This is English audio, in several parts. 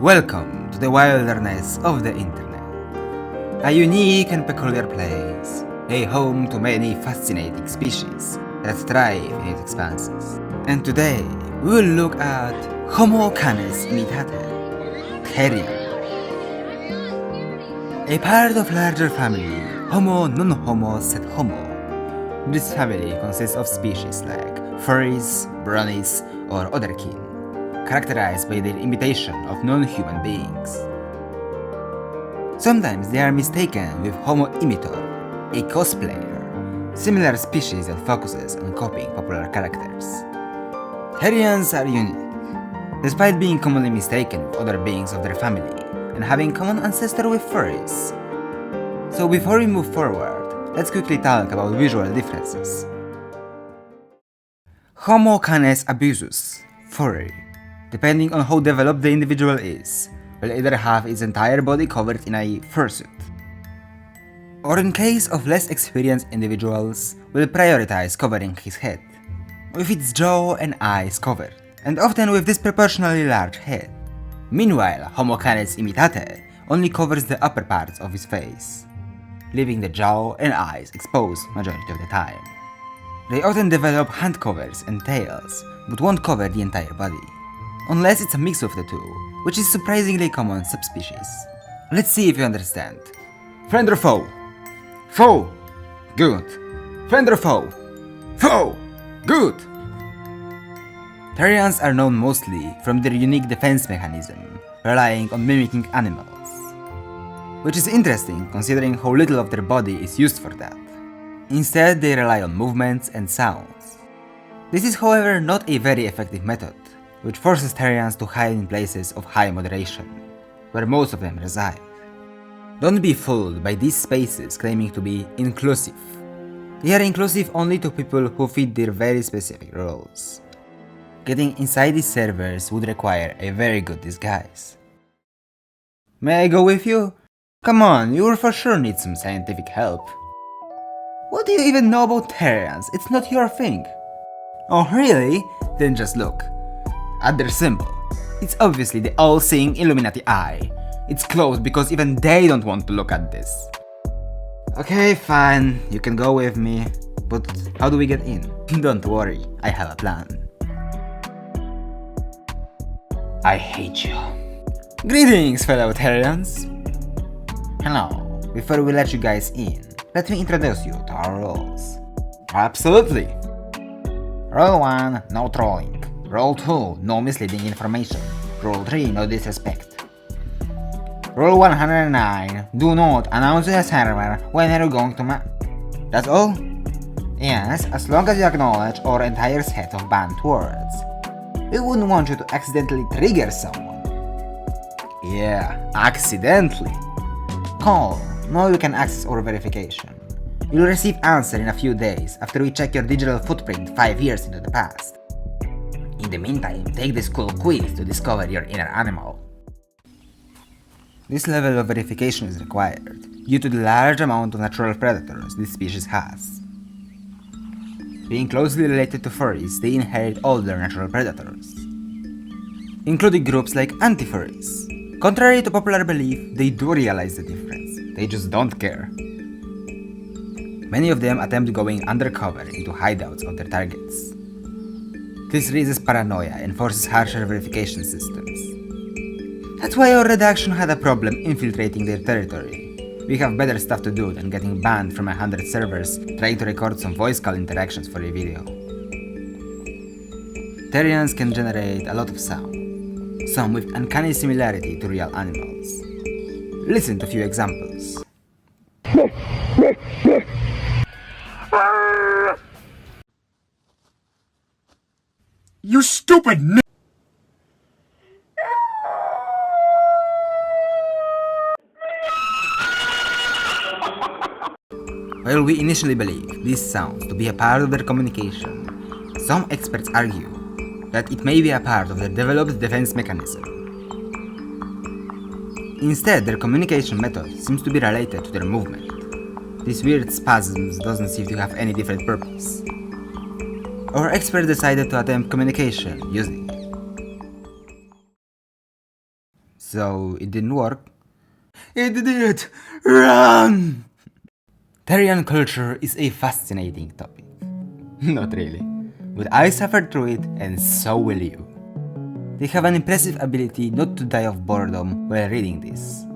Welcome to the wilderness of the internet, a unique and peculiar place, a home to many fascinating species that thrive in its expanses. And today, we will look at Homo canis imitate, therian, a part of larger family Homo non-Homo sed Homo. This family consists of species like furries, bronies, or otherkin, characterized by their imitation of non-human beings. Sometimes they are mistaken with Homo imitor, a cosplayer, similar species that focuses on copying popular characters. Therians are unique, despite being commonly mistaken with other beings of their family and having common ancestor with furries. So before we move forward, let's quickly talk about visual differences. Homo canis abusus, furry, depending on how developed the individual is, will either have its entire body covered in a fursuit, or in case of less experienced individuals, will prioritize covering his head, with its jaw and eyes covered, and often with disproportionately large head. Meanwhile, Homo canis imitate only covers the upper parts of his face, leaving the jaw and eyes exposed majority of the time. They often develop hand covers and tails, but won't cover the entire body, unless it's a mix of the two, which is surprisingly common subspecies. Let's see if you understand. Friend or foe? Foe! Good. Friend or foe? Foe! Good! Therians are known mostly from their unique defense mechanism, relying on mimicking animals, which is interesting considering how little of their body is used for that. Instead, they rely on movements and sounds. This is, however, not a very effective method, which forces Therians to hide in places of high moderation, where most of them reside. Don't be fooled by these spaces claiming to be inclusive. They are inclusive only to people who fit their very specific roles. Getting inside these servers would require a very good disguise. May I go with you? Come on, you will for sure need some scientific help. What do you even know about Therians? It's not your thing. Oh really? Then just look. At their symbol, it's obviously the all-seeing Illuminati eye. It's closed because even they don't want to look at this. Okay, fine, you can go with me, but how do we get in? Don't worry, I have a plan. I hate you. Greetings, fellow Therians. Hello, before we let you guys in, let me introduce you to our rules. Absolutely. Rule 1, no trolling. Rule 2, no misleading information. Rule 3, no disrespect. Rule 109, do not announce to the server when you're going to That's all? Yes, as long as you acknowledge our entire set of banned words. We wouldn't want you to accidentally trigger someone. Yeah, accidentally. Call. Now you can access our verification. You'll receive answer in a few days after we check your digital footprint 5 years into the past. In the meantime, take this cool quiz to discover your inner animal. This level of verification is required due to the large amount of natural predators this species has. Being closely related to furries, they inherit all their natural predators, including groups like anti-furries. Contrary to popular belief, they do realize the difference, they just don't care. Many of them attempt going undercover into hideouts of their targets. This raises paranoia and forces harsher verification systems. That's why our redaction had a problem infiltrating their territory. We have better stuff to do than getting banned from 100 servers trying to record some voice call interactions for a video. Therians can generate a lot of sound, some with uncanny similarity to real animals. Listen to a few examples. You stupid n- While we initially believe these sounds to be a part of their communication, some experts argue that it may be a part of their developed defense mechanism. Instead, their communication method seems to be related to their movement. This weird spasms doesn't seem to have any different purpose. Our expert decided to attempt communication using it. So it didn't work. It did! Run! Therian culture is a fascinating topic. Not really, but I suffered through it and so will you. They have an impressive ability not to die of boredom while reading this.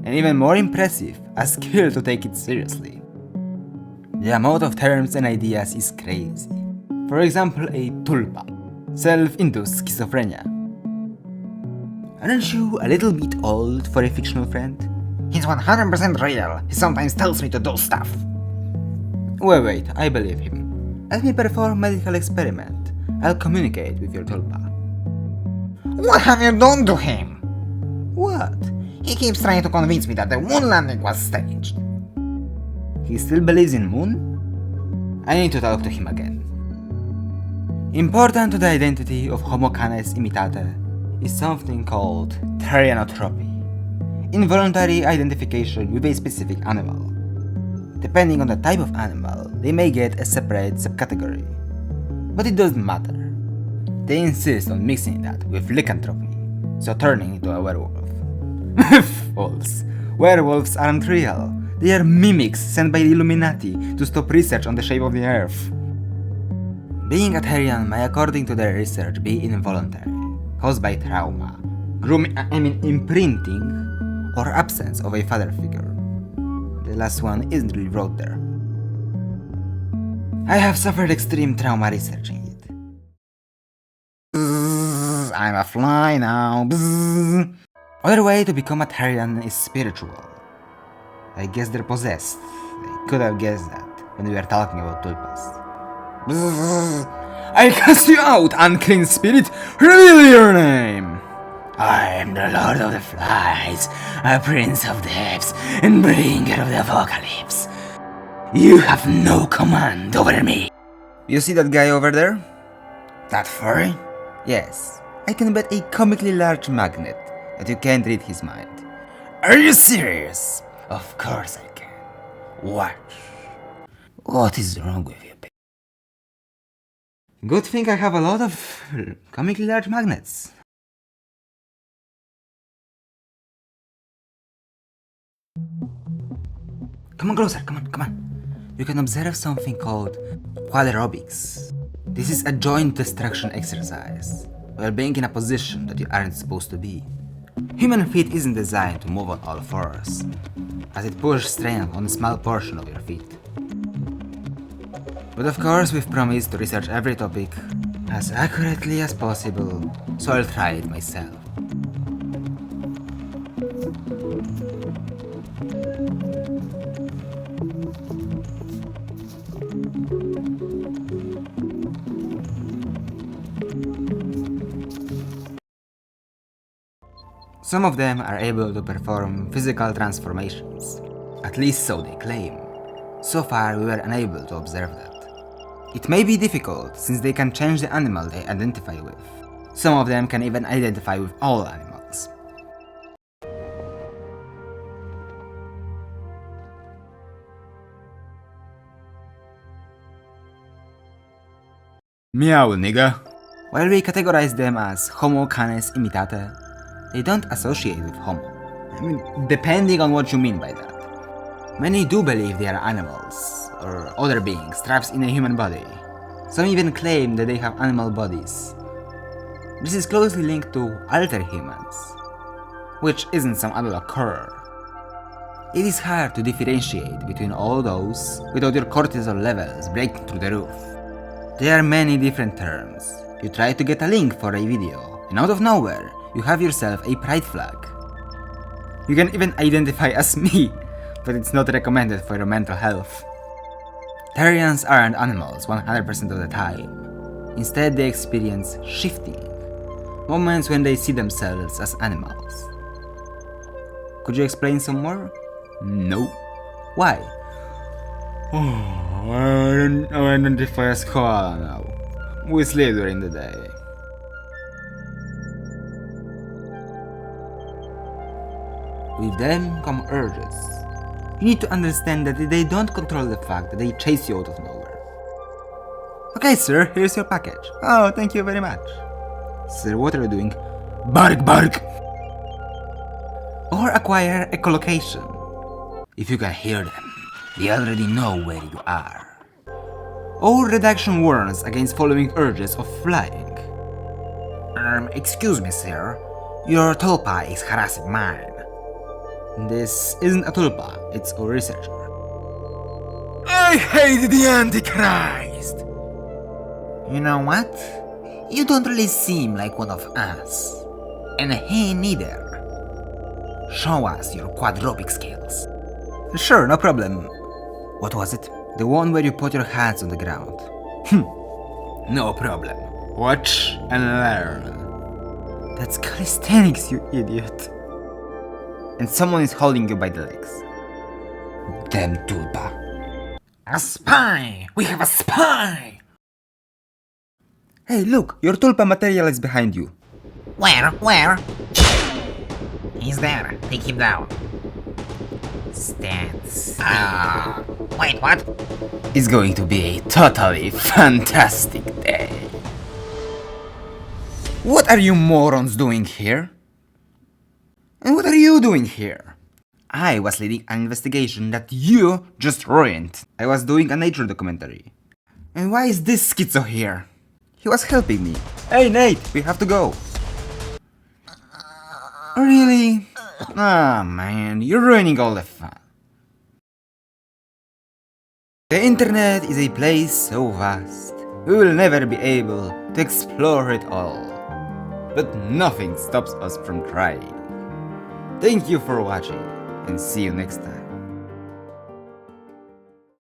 And even more impressive, a skill to take it seriously. The amount of terms and ideas is crazy. For example, a tulpa, self-induced schizophrenia. Aren't you a little bit old for a fictional friend? He's 100% real. He sometimes tells me to do stuff. Wait, I believe him. Let me perform a medical experiment. I'll communicate with your tulpa. What have you done to him? What? He keeps trying to convince me that the moon landing was staged. He still believes in moon? I need to talk to him again. Important to the identity of Homo canis imitate is something called therianotropy, involuntary identification with a specific animal. Depending on the type of animal, they may get a separate subcategory. But it doesn't matter. They insist on mixing that with lycanthropy, so turning into a werewolf. False. Werewolves aren't real. They are mimics sent by the Illuminati to stop research on the shape of the Earth. Being a therian may, according to their research, be involuntary, caused by trauma, imprinting, or absence of a father figure. The last one isn't really wrote there. I have suffered extreme trauma researching it. Bzzz, I'm a fly now. Bzzz. Other way to become a therian is spiritual. I guess they're possessed. I could have guessed that when we were talking about tulpas. Bzzz. I cast you out, unclean spirit! Reveal your name! I am the Lord of the Flies, a Prince of Depths, and Bringer of the Apocalypse. You have no command over me. You see that guy over there? That furry? Yes. I can bet a comically large magnet that you can't read his mind. Are you serious? Of course I can. Watch. What is wrong with you? Good thing I have a lot of comically large magnets. Come on closer, come on. You can observe something called quadrobics. This is a joint destruction exercise, while being in a position that you aren't supposed to be. Human feet isn't designed to move on all fours, as it pushes strain on a small portion of your feet. But of course we've promised to research every topic as accurately as possible, so I'll try it myself. Some of them are able to perform physical transformations, at least so they claim. So far we were unable to observe that. It may be difficult since they can change the animal they identify with. Some of them can even identify with all animals. Meow, nigga. While we categorize them as Homo canis imitate, they don't associate with Homo. I mean, depending on what you mean by that. Many do believe they are animals, or other beings trapped in a human body. Some even claim that they have animal bodies. This is closely linked to Alterhumans, which isn't some other occur. It is hard to differentiate between all those without your cortisol levels breaking through the roof. There are many different terms. You try to get a link for a video, and out of nowhere, you have yourself a pride flag. You can even identify as me, but it's not recommended for your mental health. Therians aren't animals 100% of the time. Instead, they experience shifting, moments when they see themselves as animals. Could you explain some more? No. Why? I identify as koala now. We sleep during the day. With them come urges. You need to understand that they don't control the fact that they chase you out of nowhere. Okay, sir, here's your package. Oh, thank you very much. Sir, what are you doing? Bark, bark! or acquire echolocation. If you can hear them, they already know where you are. Or redaction warns against following urges of flying. Excuse me, sir. Your tulpa is harassing mine. This isn't a tulpa, it's a researcher. I hate the Antichrist! You know what? You don't really seem like one of us. And he neither. Show us your quadropic skills. Sure, no problem. What was it? The one where you put your hands on the ground. No problem. Watch and learn. That's calisthenics, you idiot. And someone is holding you by the legs. Damn tulpa. A spy! We have a spy! Hey, look, your tulpa material is behind you. Where? He's there. Take him down. Stand still. Wait, what? It's going to be a totally fantastic day. What are you morons doing here? And what are you doing here? I was leading an investigation that you just ruined. I was doing a nature documentary. And why is this schizo here? He was helping me. Hey Nate, we have to go. Really? Ah man, you're ruining all the fun. The internet is a place so vast, we will never be able to explore it all. But nothing stops us from trying. Thank you for watching, and see you next time.